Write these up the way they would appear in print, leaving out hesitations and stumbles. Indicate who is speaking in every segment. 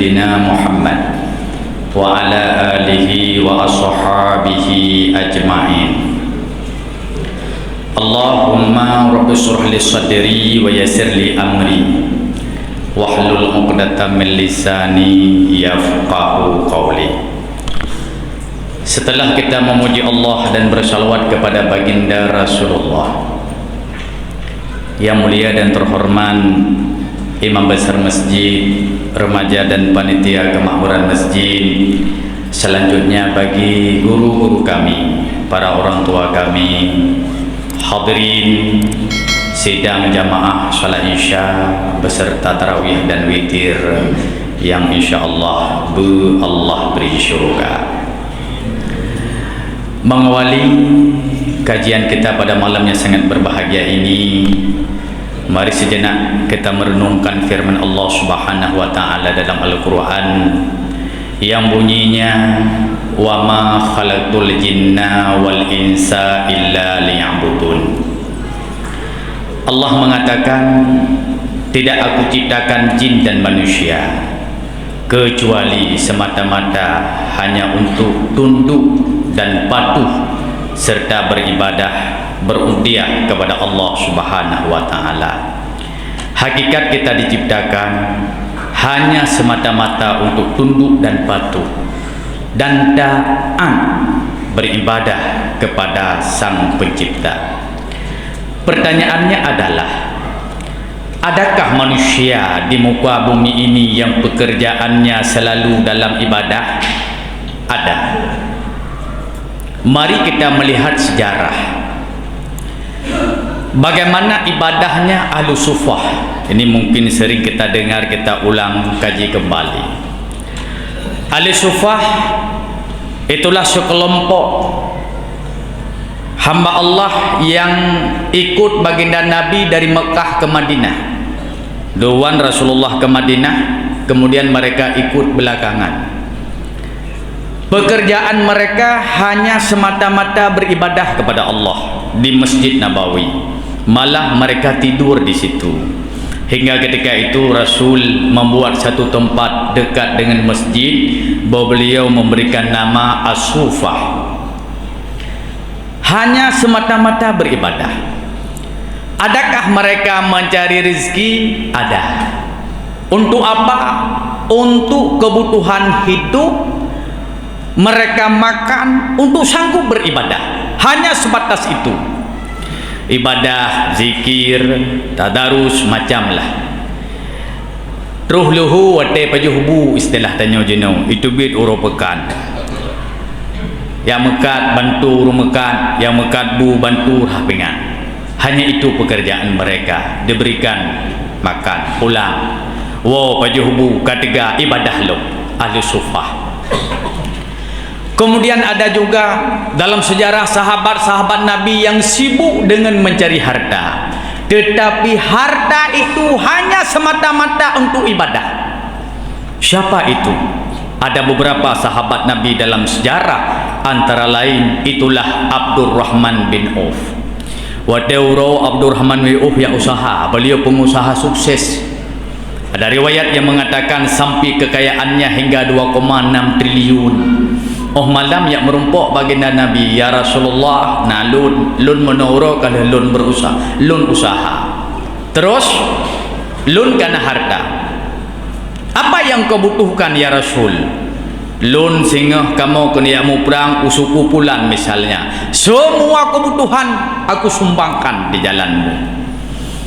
Speaker 1: Sayyidina Muhammad wa ala alihi wa ashabihi ajma'in. Allahumma rabbi shrah li sadri wa yassir li amri wahlul 'uqdatam min lisani yafqahu qawli. Setelah kita memuji Allah dan bersalawat kepada baginda Rasulullah yang mulia dan terhormat, Imam Besar Masjid, remaja dan panitia kemakmuran masjid, selanjutnya bagi guru-guru kami, para orang tua kami, hadirin sidang jamaah salat isya beserta tarawih dan witir yang insyaallah Allah beri syurga. Mengawali kajian kita pada malam yang sangat berbahagia ini, mari sejenak kita merenungkan firman Allah Subhanahu wa taala dalam Al-Qur'an yang bunyinya, wa ma khalaqtul jinna wal insa illa liya'budun. Allah mengatakan, tidak aku ciptakan jin dan manusia kecuali semata-mata hanya untuk tunduk dan patuh serta beribadah, berundiah kepada Allah Subhanahu wa taala. Hakikat kita diciptakan hanya semata-mata untuk tunduk dan patuh dan taat beribadah kepada Sang Pencipta. Pertanyaannya adalah, adakah manusia di muka bumi ini yang pekerjaannya selalu dalam ibadah? Ada. Mari kita melihat sejarah bagaimana ibadahnya Ahlus Sufah. Ini mungkin sering kita dengar, kita ulang kaji kembali. Ahlus Sufah itulah sekelompok hamba Allah yang ikut baginda Nabi dari Mekah ke Madinah. Duluan Rasulullah ke Madinah, kemudian mereka ikut belakangan. Pekerjaan mereka hanya semata-mata beribadah kepada Allah di Masjid Nabawi. Malah mereka tidur di situ. Hingga ketika itu Rasul membuat satu tempat dekat dengan masjid, bahwa beliau memberikan nama As-Sufah. Hanya semata-mata beribadah. Adakah mereka mencari rezeki? Ada. Untuk apa? Untuk kebutuhan hidup. Mereka makan untuk sanggup beribadah. Hanya sebatas itu. Ibadah, zikir, tadarus, macamlah. Ruhluhu wate pajuhbu istilah tanyo jeno. Itu bid uropekan. Yang mekat bantu rumekat, yang mekat bu bantu hapingan. Hanya itu pekerjaan mereka. Diberikan makan, pulang. Wow pajuhbu ketiga ibadah lo. Ahlus Sufah. Kemudian ada juga dalam sejarah sahabat-sahabat Nabi yang sibuk dengan mencari harta, tetapi harta itu hanya semata-mata untuk ibadah. Siapa itu? Ada beberapa sahabat Nabi dalam sejarah, antara lain itulah Abdurrahman bin Auf. Wadeuro Abdurrahman bin Auf yang usaha, beliau pengusaha sukses. Ada riwayat yang mengatakan sampai kekayaannya hingga 2,6 triliun. Oh malam yang merumpok baginda Nabi, ya Rasulullah, nah lun menoro kalau lun berusaha, lun usaha. Terus lun karena harta. Apa yang kau butuhkan ya Rasul? Lun singa kamu keniamu perang usuku pulang misalnya. Semua kebutuhan aku sumbangkan di jalanmu.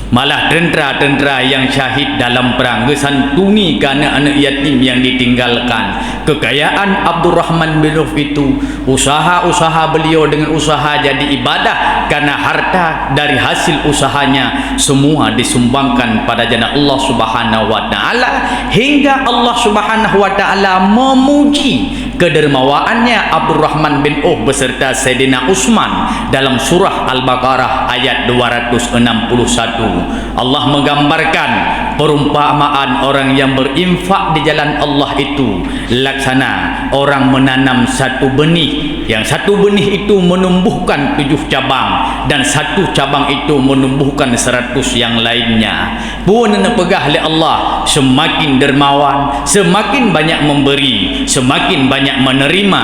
Speaker 1: Malah tentera-tentera yang syahid dalam perang gesantuni karena anak yatim yang ditinggalkan. Kekayaan Abdurrahman bin Auf itu, usaha-usaha beliau dengan usaha jadi ibadah, karena harta dari hasil usahanya semua disumbangkan pada jalan Allah Subhanahu wa taala, hingga Allah Subhanahu wa taala memuji kedermawaannya Abdurrahman bin Auf beserta Sayyidina Utsman dalam surah Al-Baqarah ayat 261. Allah menggambarkan perumpamaan orang yang berinfak di jalan Allah itu laksana orang menanam satu benih Yang satu benih itu menumbuhkan 7 cabang, dan satu cabang itu menumbuhkan 100 yang lainnya. Pun pegah oleh Allah, semakin dermawan, semakin banyak memberi, semakin banyak menerima.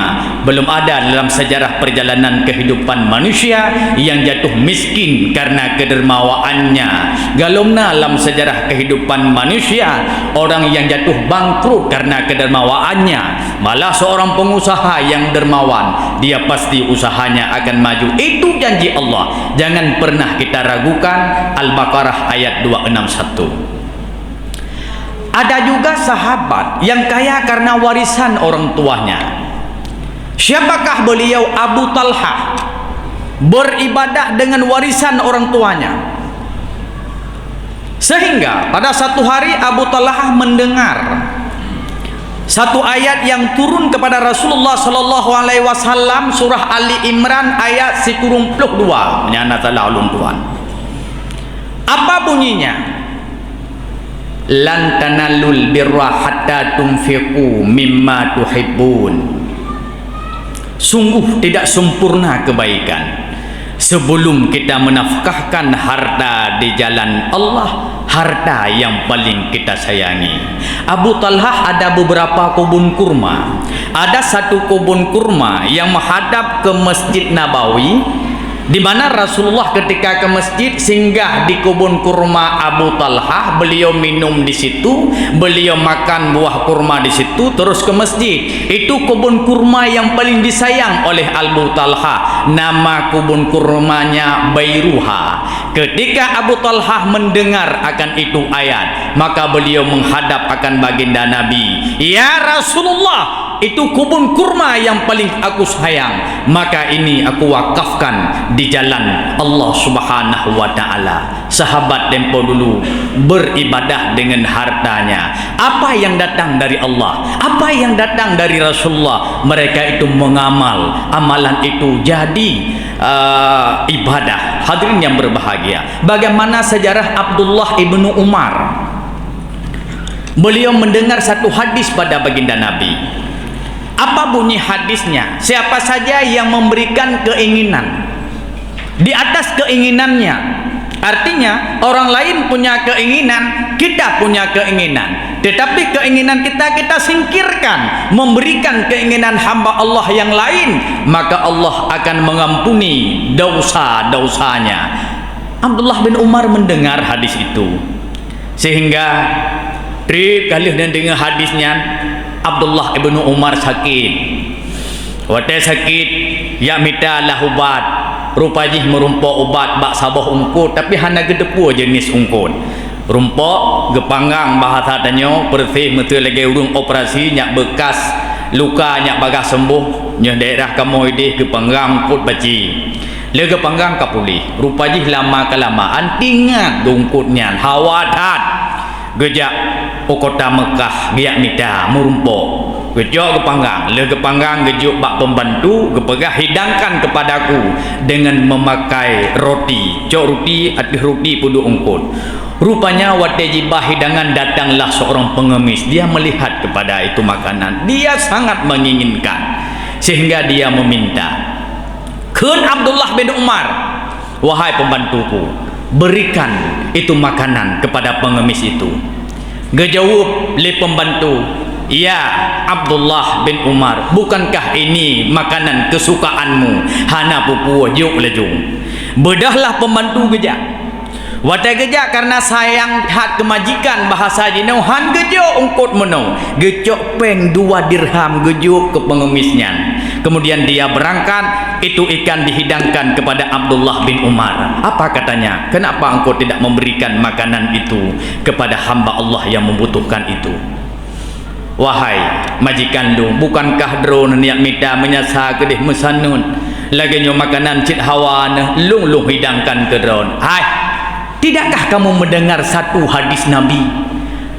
Speaker 1: Belum ada dalam sejarah perjalanan kehidupan manusia yang jatuh miskin karena kedermawaannya. Galumna dalam sejarah kehidupan manusia orang yang jatuh bangkrut karena kedermawaannya. Malah seorang pengusaha yang dermawan, dia pasti usahanya akan maju. Itu janji Allah. Jangan pernah kita ragukan. Al-Baqarah ayat 261. Ada juga sahabat yang kaya karena warisan orang tuanya. Siapakah beliau? Abu Talha. Beribadah dengan warisan orang tuanya, sehingga pada satu hari Abu Talha mendengar satu ayat yang turun kepada Rasulullah sallallahu alaihi wasallam, surah Ali Imran ayat 92. Menyana taala ulun tuan. Apa bunyinya? Lan tanalul birra hatta tunfiqu mimma tuhibbun. Sungguh tidak sempurna kebaikan sebelum kita menafkahkan harta di jalan Allah, harta yang paling kita sayangi. Abu Talha ada beberapa kebun kurma. Ada satu kebun kurma yang menghadap ke Masjid Nabawi, di mana Rasulullah ketika ke masjid singgah di kebun kurma Abu Talha. Beliau minum di situ, beliau makan buah kurma di situ, terus ke masjid. Itu kebun kurma yang paling disayang oleh Abu Talha. Nama kebun kurmanya Bairuha. Ketika Abu Talha mendengar akan itu ayat, maka beliau menghadap akan baginda Nabi. Ya Rasulullah, itu kebun kurma yang paling aku sayang, maka ini aku wakafkan di jalan Allah Subhanahu wa ta'ala. Sahabat tempo dulu beribadah dengan hartanya. Apa yang datang dari Allah, apa yang datang dari Rasulullah, mereka itu mengamal. Amalan itu jadi ibadah. Hadirin yang berbahagia, bagaimana sejarah Abdullah ibnu Umar? Beliau mendengar satu hadis pada baginda Nabi. Apa bunyi hadisnya? Siapa saja yang memberikan keinginan di atas keinginannya, artinya orang lain punya keinginan, kita punya keinginan, tetapi keinginan kita singkirkan, memberikan keinginan hamba Allah yang lain, maka Allah akan mengampuni dosa-dosanya. Abdullah bin Umar mendengar hadis itu, sehingga kalian dengar hadisnya. Abdullah ibnu Umar sakit. Waktu sakit, ya minta lah ubat. Rupanya merumpok ubat bak sabah ungkut, tapi hanya gedepu jenis ungkut. Rumpok gepanggang bahasa tanya bersih betul lagi urung operasi nyak bekas luka nyak bagah sembuh nyak daerah kamu ini gepanggang ungkut baci. Le gepanggang kapuli. Rupanya lama kelamaan tinggal ungkutnya hawadat. Gejak kota Mekah biak minta merumpok. Gejok kepanggang, le kepanggang gejuk bak pembantu, gepegah hidangkan kepadaku dengan memakai roti. Cok roti, atih roti pudu ungkut. Rupanya waktu jibah hidangan datanglah seorang pengemis. Dia melihat kepada itu makanan, dia sangat menginginkan, sehingga dia meminta. Kun Abdullah bin Umar, wahai pembantuku, berikan itu makanan kepada pengemis itu. Gejawab le pembantu, ya Abdullah bin Umar, bukankah ini makanan kesukaanmu? Hana pupu juk lejung. Bedahlah pembantu gejak. Watai gejak karena sayang hat kemajikan bahasa jinau han gejok ungkut menau. Gejok peng 2 dirham gejuk ke pengemisnya. Kemudian dia berangkat, itu ikan dihidangkan kepada Abdullah bin Umar. Apa katanya? Kenapa engkau tidak memberikan makanan itu kepada hamba Allah yang membutuhkan itu? Wahai majikan lu, bukankah drone niat minta menyasa kedih mesanun lagi nyo makanan cit hawa lung hidangkan ke drone. Hai, tidakkah kamu mendengar satu hadis Nabi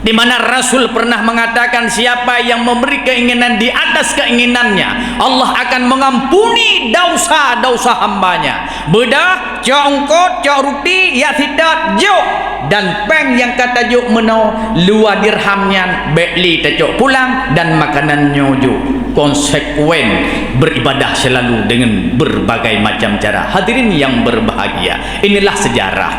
Speaker 1: di mana Rasul pernah mengatakan siapa yang memberi keinginan di atas keinginannya, Allah akan mengampuni dosa-dosa hambanya. Beda cok ungkot, cok rupi, ya tidak jok, dan peng yang kata jok menau luar dirhamnya beli tecok pulang dan makanan nyojo. konsekuen beribadah selalu dengan berbagai macam cara. Hadirin yang berbahagia, inilah sejarah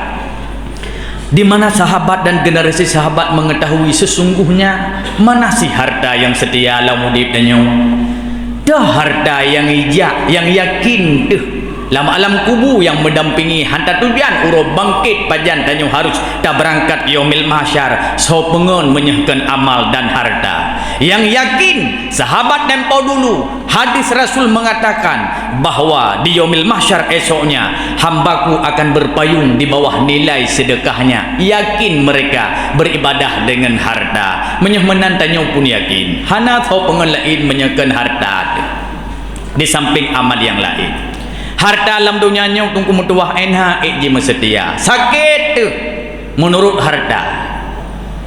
Speaker 1: di mana sahabat dan generasi sahabat mengetahui sesungguhnya mana si harta yang setia lamun dipnyo. Dah harta yang ijak, yang yakin tuh lama alam kubu yang mendampingi hantar tujuan urut bangkit pajan tanyo harus tak berangkat yaumil mahsyar so pengon menyehkan amal dan harta. Yang yakin sahabat tempo dulu hadis Rasul mengatakan bahwa di yaumil mahsyar esoknya hambaku akan berpayung di bawah nilai sedekahnya. Yakin mereka beribadah dengan harta, menyehmenan tanyo pun yakin hana so pengon lain menyehkan harta di samping amal yang lain. Harta alam dunia nyok tungku mutuah enha iji mesetia sakit tu menurut harta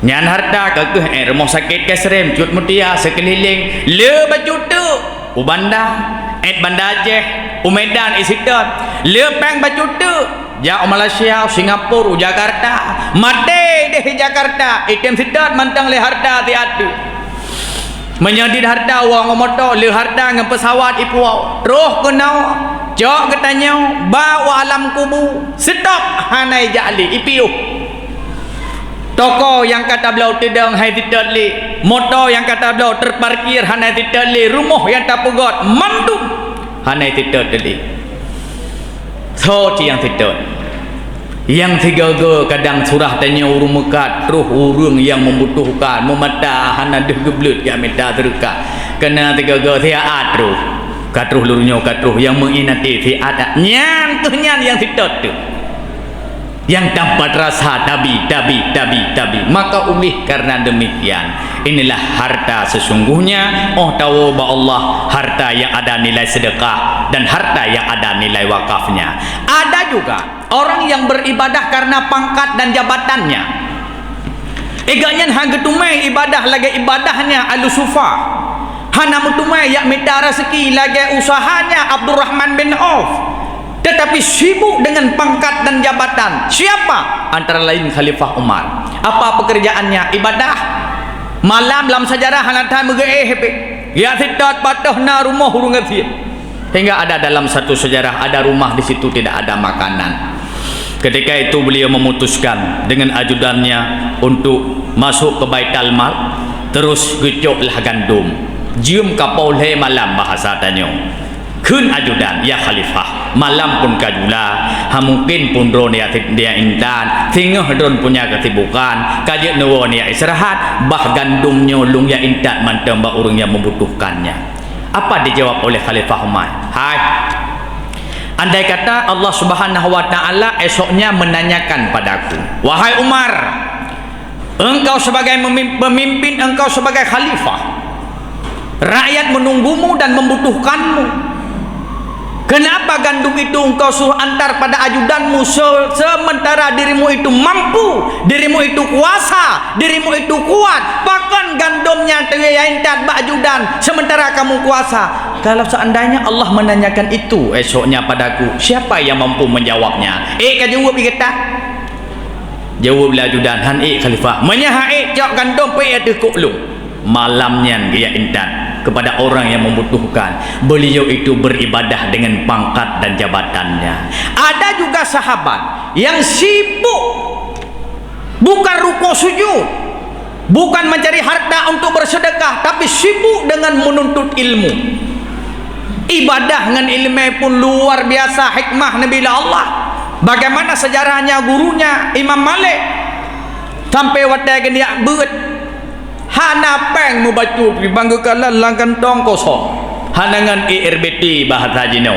Speaker 1: nyan harta kekeh rumah sakit kesrem cut mutia sekeliling le baju tu ubanda banda Aceh Medan isitot le peng baju tu ja Malaysia Singapura Jakarta mate deh Jakarta item sitot mantang le harta ti adu menyedid harta wang motor le harta dengan pesawat ipuau roh kenau jok katanya bawa alam kubu stop hanai jali ipiu toko yang kata belau tidang hai tidali motor yang kata belau terparkir hanai tidali rumah yang tak pegot mandum hanai tidali so yang tidal yang tiga kadang surah tanya urung mekat roh urung yang membutuhkan memata hana deh geblut ya minta terka kena tiga tiaat roh katruh lurunya katruh yang menginati si ada nyan tuh nyan yang sitot tu yang dapat rasa tabi maka ulih karena demikian inilah harta sesungguhnya. Oh tahu bahwa Allah harta yang ada nilai sedekah dan harta yang ada nilai wakafnya. Ada juga orang yang beribadah karena pangkat dan jabatannya. Eganyan hagetumai ibadah lagi ibadahnya alusufa hana mutumai yak minta rezeki lagi usahanya Abdurrahman bin Auf tetapi sibuk dengan pangkat dan jabatan. Siapa? Antara lain Khalifah Umar. Apa pekerjaannya? Ibadah. Malam dalam sejarah hanatan megeeh ya tidak patahna rumah hurung ngerti hingga ada dalam satu sejarah ada rumah di situ tidak ada makanan. Ketika itu beliau memutuskan dengan ajudannya untuk masuk ke Baitul Mal terus gecoklah gandum jium kapau le malam bahasa tanyo kun ajudan ya khalifah malam pun kajula mungkin pun drone dia intan tinggal drone punya kesibukan kajet nuwo dia istirahat bah gandumnya lung ya intan mantam bah urang yang membutuhkannya. Apa dijawab oleh Khalifah Umar? Hai, andai kata Allah Subhanahu wa taala esoknya menanyakan padaku, wahai Umar, engkau sebagai pemimpin, engkau sebagai khalifah, rakyat menunggumu dan membutuhkanmu. Kenapa gandum itu engkau suruh antar pada ajudanmu sementara dirimu itu mampu, dirimu itu kuasa, dirimu itu kuat, bahkan gandumnya teryantat ajudan sementara kamu kuasa. Kalau seandainya Allah menanyakan itu esoknya padaku, siapa yang mampu menjawabnya? Kajawab kita. Jawablah ajudan, han khalifah. Menyahai jawab gandum pe ada kuklung. Malamnya dia intan kepada orang yang membutuhkan. Beliau itu beribadah dengan pangkat dan jabatannya. Ada juga sahabat yang sibuk bukan ruku sujud, bukan mencari harta untuk bersedekah, tapi sibuk dengan menuntut ilmu. Ibadah dengan ilmu pun luar biasa hikmah Nabi Allah. Bagaimana sejarahnya gurunya Imam Malik sampai waktu dia beut hana peng membaca dibanggakan langkan tong kosong hanangan IRBT bahasa Jino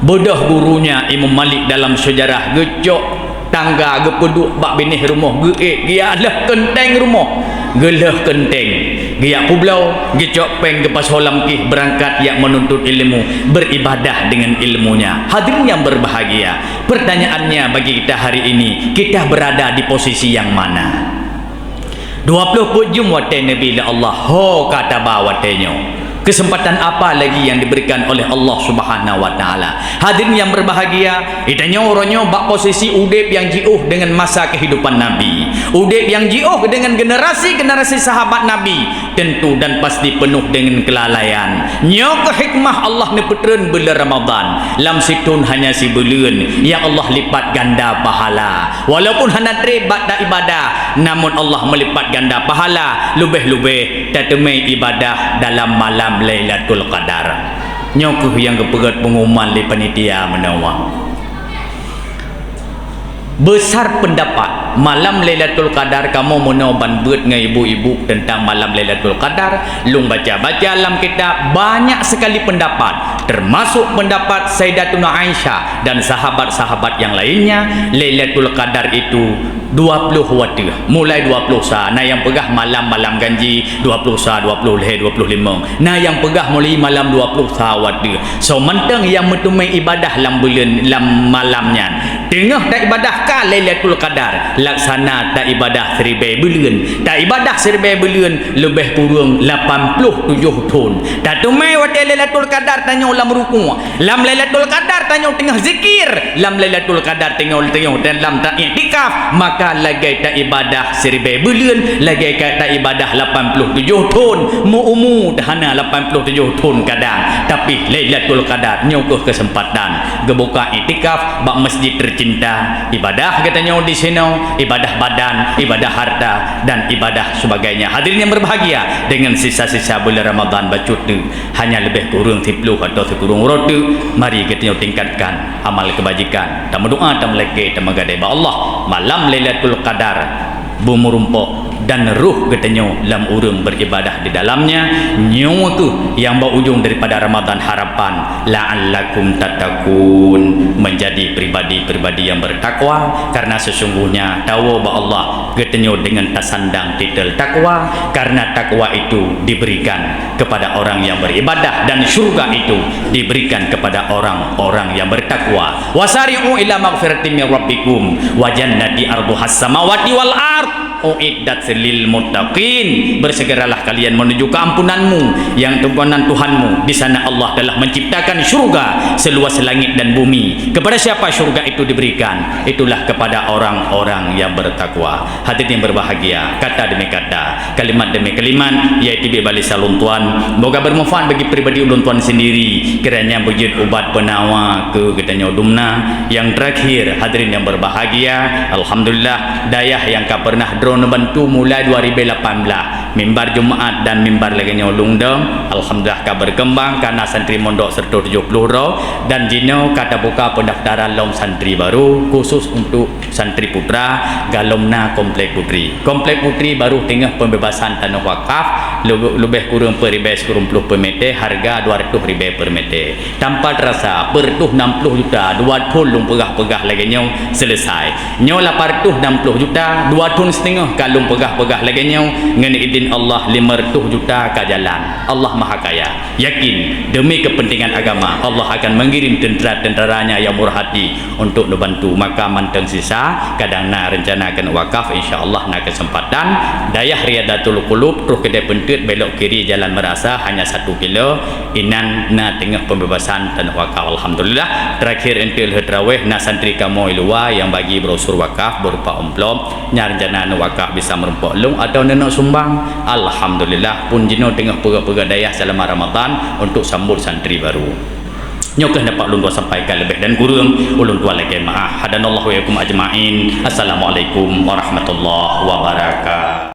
Speaker 1: bodoh gurunya Imam Malik dalam sejarah gecok tangga gepeduk bak binih rumah dia lah kenteng rumah gelah kenteng dia publau gecok peng ke pasolam kih berangkat yang menuntut ilmu beribadah dengan ilmunya. Hadirin yang berbahagia, pertanyaannya bagi kita hari ini, kita berada di posisi yang mana? 20 pujum watai Nabi Allah ho kata bawa tenyo Kesempatan apa lagi yang diberikan oleh Allah Subhanahu wa taala? Hadirin yang berbahagia, itanya orangnya bak posisi udip yang jiuh dengan masa kehidupan Nabi. Udip yang jiuh dengan generasi-generasi sahabat Nabi, tentu dan pasti penuh dengan kelalaian. Nya ke hikmah Allah ni petren bulan Ramadan. Lam situn hanya si bulan yang Allah lipat ganda pahala. Walaupun hana trebat dak ibadah, namun Allah melipat ganda pahala lebih-lebih tetemai ibadah dalam malam Lailatul Qadar. Nyokuh yang kepegat pengumuman di panitia menawar. Besar pendapat malam Lailatul Qadar kamu menawan buat dengan ibu-ibu tentang malam Lailatul Qadar. Lung baca-baca dalam kitab banyak sekali pendapat, termasuk pendapat Sayyidatuna Aisyah dan sahabat-sahabat yang lainnya. Lailatul Qadar itu 20 waktu, mulai 20 sah. Nah yang pegah malam-malam ganji 20 sah, 20 leh, 25. Nah yang pegah mulai malam 20 sah waktu. So mentang yang metumai ibadah dalam bulan dalam malamnya. Tengah tak ibadah ka Lailatul Qadar, laksana tak ibadah 1000 bulan. Tak ibadah 1000 bulan lebih kurang 87 tahun. Tak tumai waktu Lailatul Qadar tanya ulam rukuk. Lam Lailatul Qadar tanya tengah zikir. Lam Lailatul Qadar tengok dalam tak iktikaf. Maka lagi tak ibadah 1000 bulan, lagi tak ibadah 87 tahun. Mu dahana 87 tahun kadang. Tapi Lailatul Qadar nyokuh kesempatan gebuka iktikaf bak masjid tercinta. Ibadah katanya di sini, ibadah badan, ibadah harta dan ibadah sebagainya. Hadirin yang berbahagia, dengan sisa-sisa bulan Ramadan bacut tu hanya lebih kurang 10 atau sekurang rotu. Mari kita tingkatkan amal kebajikan. Tak berdoa, tak melekeh, tak menggadai Allah. Malam Lailatul Qadar bumurumpok dan ruh katanya lam urang beribadah di dalamnya. Nyawa tu yang berujung daripada Ramadan harapan la'allakum tatakun, menjadi pribadi-pribadi yang bertakwa, karena sesungguhnya tahu bahawa Allah katanya dengan tasandang titel takwa, karena takwa itu diberikan kepada orang yang beribadah dan syurga itu diberikan kepada orang-orang yang bertakwa. Wasari'u ila maghfiratin min rabbikum wa jannati arduhas samawati wal ard uiddat lil muttaqin. Bersegeralah kalian menuju keampunanmu yang tumpuan Tuhanmu. Di sana Allah telah menciptakan syurga seluas langit dan bumi. Kepada siapa syurga itu diberikan? Itulah kepada orang-orang yang bertakwa. Hadirin yang berbahagia, kata demi kata, kalimat demi kalimat, iaitu balik salun tuan, moga bermanfaat bagi pribadi ulun tuan sendiri, kiranya wujud ubat penawa ke katanya dumna. Yang terakhir, hadirin yang berbahagia, alhamdulillah dayah yang kau pernah bantu mulai 2018 mimbar Jumaat dan mimbar lainnya Lungdong, alhamdulillah kau berkembang karena santri mondok serta 70 roh, dan jino kata buka pendaftaran lom santri baru khusus untuk santri putra galomna komplek putri. Komplek putri baru tengah pembebasan tanah wakaf, lebih kurang per ribu kurang 10 per meter, harga 200 ribu per meter. Tanpa terasa per 60 juta 2 tahun lung pegah-pegah laginya selesai. Nyo 860 juta 2 tahun setengah kalung pegah-pegah laginya dengan izin Allah 500 juta ke jalan. Allah Maha Kaya. Yakin demi kepentingan agama Allah akan mengirim tentera-tenteranya yang murah hati untuk membantu. Maka manteng sisa kadang na rencanakan wakaf, insya-Allah na kesempatan dayah Riyadatul Qulub terus kedai pentut belok kiri jalan Merasa hanya 1 kilo inan na tengah pembebasan tanah wakaf. Alhamdulillah. Terakhir entil tarawih na santri kamu luar yang bagi brosur wakaf berupa amplop nya rencana wakaf bisa merumpok lung atau nenek sumbang. Alhamdulillah pun jino tengah pegah-pegah dayah selama Ramadan untuk sambut santri baru. Nyokah dapat ulun tua sampaikan lebih dan kurang ulun tua lagi maaf. Hadanallahu wa yakum ajma'in. Assalamualaikum warahmatullahi wabarakatuh.